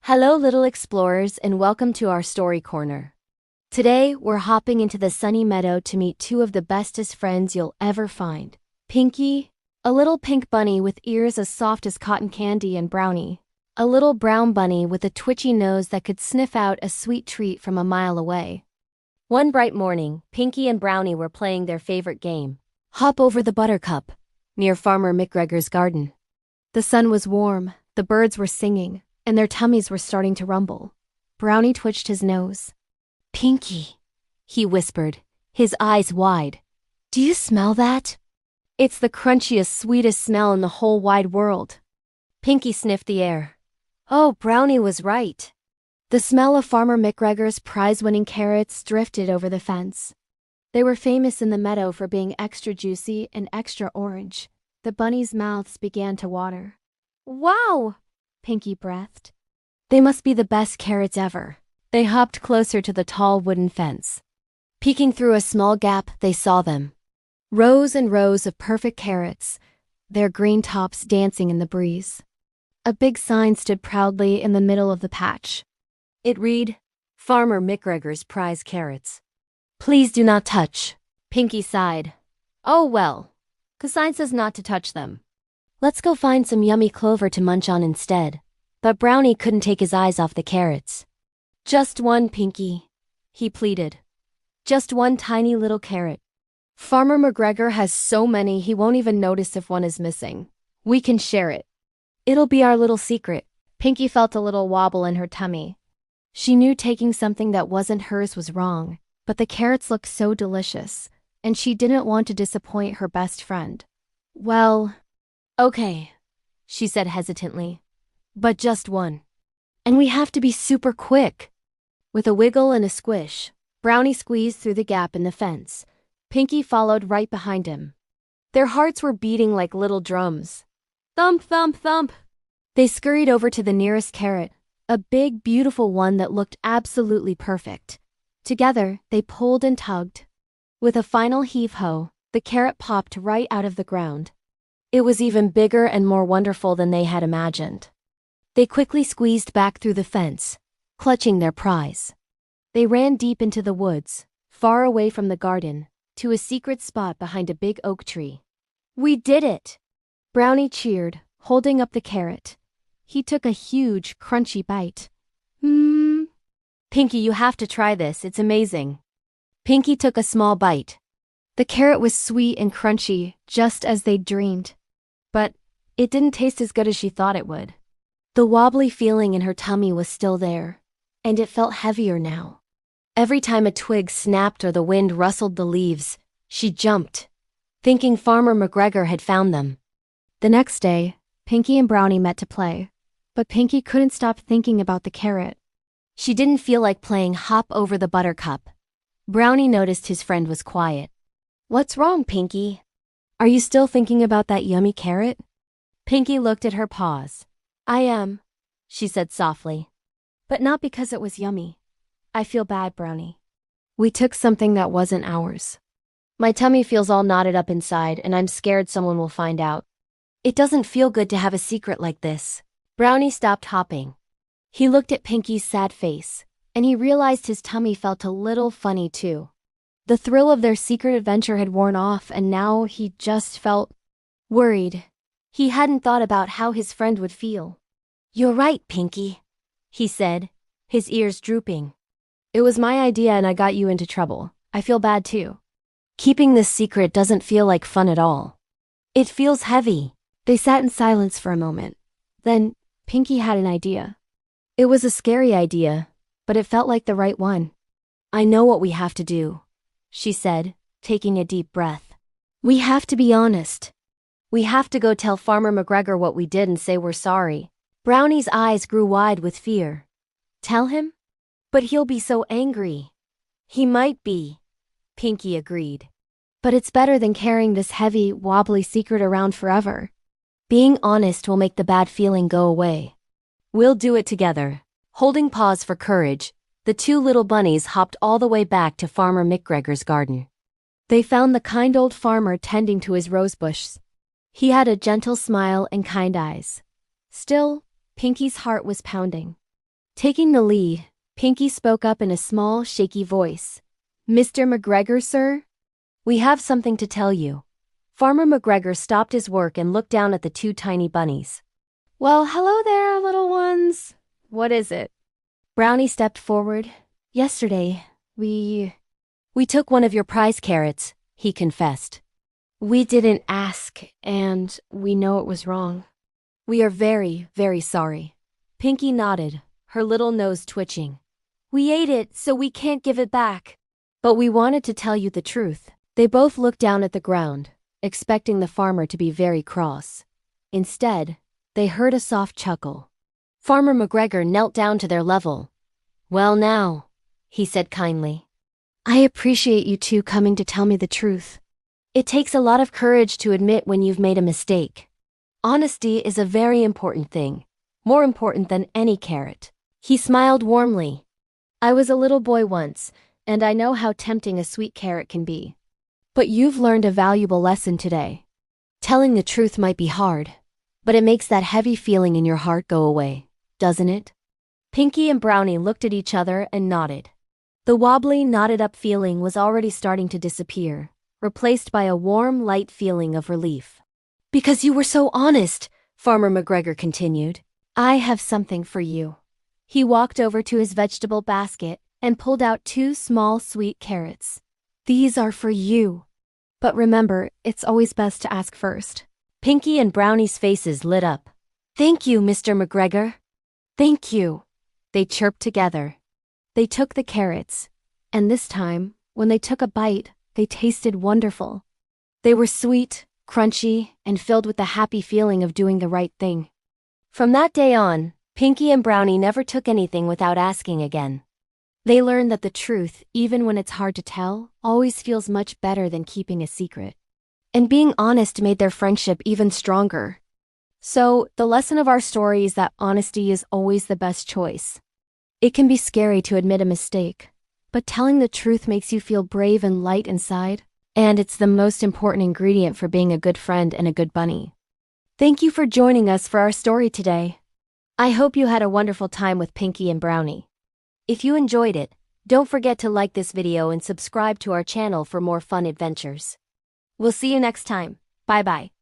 Hello, little explorers, and welcome to our story corner. Today, we're hopping into the sunny meadow to meet two of the bestest friends you'll ever find. Pinky, a little pink bunny with ears as soft as cotton candy, and Brownie, a little brown bunny with a twitchy nose that could sniff out a sweet treat from a mile away. One bright morning, Pinky and Brownie were playing their favorite game, Hop Over the Buttercup, near Farmer McGregor's garden. The sun was warm, the birds were singing, and their tummies were starting to rumble. Brownie twitched his nose. "Pinky," he whispered, his eyes wide. "Do you smell that? It's the crunchiest, sweetest smell in the whole wide world." Pinky sniffed the air. Oh, Brownie was right. The smell of Farmer McGregor's prize-winning carrots drifted over the fence. They were famous in the meadow for being extra juicy and extra orange. The bunnies' mouths began to water. "Wow!" Pinky breathed. "They must be the best carrots ever." They hopped closer to the tall wooden fence. Peeking through a small gap, they saw them. Rows and rows of perfect carrots, their green tops dancing in the breeze. A big sign stood proudly in the middle of the patch. It read, "Farmer McGregor's prize carrots. Please do not touch." Pinky sighed. "Oh well, 'cause sign says not to touch them. Let's go find some yummy clover to munch on instead." But Brownie couldn't take his eyes off the carrots. "Just one, Pinky," he pleaded. "Just one tiny little carrot. Farmer McGregor has so many he won't even notice if one is missing. We can share it. It'll be our little secret." Pinky felt a little wobble in her tummy. She knew taking something that wasn't hers was wrong, but the carrots looked so delicious, and she didn't want to disappoint her best friend. "Well, okay," she said hesitantly, "but just one. And we have to be super quick." With a wiggle and a squish, Brownie squeezed through the gap in the fence. Pinky followed right behind him. Their hearts were beating like little drums. Thump, thump, thump. They scurried over to the nearest carrot, a big, beautiful one that looked absolutely perfect. Together, they pulled and tugged. With a final heave-ho, the carrot popped right out of the ground. It was even bigger and more wonderful than they had imagined. They quickly squeezed back through the fence, clutching their prize. They ran deep into the woods, far away from the garden, to a secret spot behind a big oak tree. "We did it!" Brownie cheered, holding up the carrot. He took a huge, crunchy bite. "Pinky, you have to try this. It's amazing." Pinky took a small bite. The carrot was sweet and crunchy, just as they'd dreamed. But it didn't taste as good as she thought it would. The wobbly feeling in her tummy was still there, and it felt heavier now. Every time a twig snapped or the wind rustled the leaves, she jumped, thinking Farmer McGregor had found them. The next day, Pinky and Brownie met to play, but Pinky couldn't stop thinking about the carrot. She didn't feel like playing Hop Over the Buttercup. Brownie noticed his friend was quiet. "What's wrong, Pinky? Are you still thinking about that yummy carrot?" Pinky looked at her paws. "I am," she said softly. "But not because it was yummy. I feel bad, Brownie. We took something that wasn't ours. My tummy feels all knotted up inside, and I'm scared someone will find out. It doesn't feel good to have a secret like this." Brownie stopped hopping. He looked at Pinky's sad face, and he realized his tummy felt a little funny too. The thrill of their secret adventure had worn off, and now he just felt worried. He hadn't thought about how his friend would feel. "You're right, Pinky," he said, his ears drooping. "It was my idea and I got you into trouble. I feel bad too. Keeping this secret doesn't feel like fun at all. It feels heavy." They sat in silence for a moment. Then Pinky had an idea. It was a scary idea, but it felt like the right one. "I know what we have to do," she said, taking a deep breath. "We have to be honest. We have to go tell Farmer McGregor what we did and say we're sorry." Brownie's eyes grew wide with fear. "Tell him? But he'll be so angry." "He might be," Pinky agreed. "But it's better than carrying this heavy, wobbly secret around forever. Being honest will make the bad feeling go away. We'll do it together." Holding paws for courage, the two little bunnies hopped all the way back to Farmer McGregor's garden. They found the kind old farmer tending to his rosebush. He had a gentle smile and kind eyes. Still, Pinky's heart was pounding. Taking the lead, Pinky spoke up in a small, shaky voice. "Mr. McGregor, sir? We have something to tell you." Farmer McGregor stopped his work and looked down at the two tiny bunnies. "Well, hello there, little ones. What is it?" Brownie stepped forward. "Yesterday, we took one of your prize carrots," he confessed. "We didn't ask, and we know it was wrong. We are very, very sorry." Pinky nodded, her little nose twitching. "We ate it, so we can't give it back. But we wanted to tell you the truth." They both looked down at the ground, expecting the farmer to be very cross. Instead, they heard a soft chuckle. Farmer McGregor knelt down to their level. "Well now," he said kindly. "I appreciate you two coming to tell me the truth. It takes a lot of courage to admit when you've made a mistake. Honesty is a very important thing, more important than any carrot." He smiled warmly. "I was a little boy once, and I know how tempting a sweet carrot can be. But you've learned a valuable lesson today. Telling the truth might be hard, but it makes that heavy feeling in your heart go away, doesn't it?" Pinky and Brownie looked at each other and nodded. The wobbly, knotted-up feeling was already starting to disappear, replaced by a warm, light feeling of relief. "Because you were so honest," Farmer McGregor continued. "I have something for you." He walked over to his vegetable basket and pulled out two small, sweet carrots. "These are for you. But remember, it's always best to ask first." Pinky and Brownie's faces lit up. "Thank you, Mr. McGregor." "Thank you," they chirped together. They took the carrots, and this time, when they took a bite, they tasted wonderful. They were sweet, crunchy, and filled with the happy feeling of doing the right thing. From that day on, Pinky and Brownie never took anything without asking again. They learned that the truth, even when it's hard to tell, always feels much better than keeping a secret. And being honest made their friendship even stronger. So, the lesson of our story is that honesty is always the best choice. It can be scary to admit a mistake, but telling the truth makes you feel brave and light inside, and it's the most important ingredient for being a good friend and a good bunny. Thank you for joining us for our story today. I hope you had a wonderful time with Pinky and Brownie. If you enjoyed it, don't forget to like this video and subscribe to our channel for more fun adventures. We'll see you next time. Bye-bye.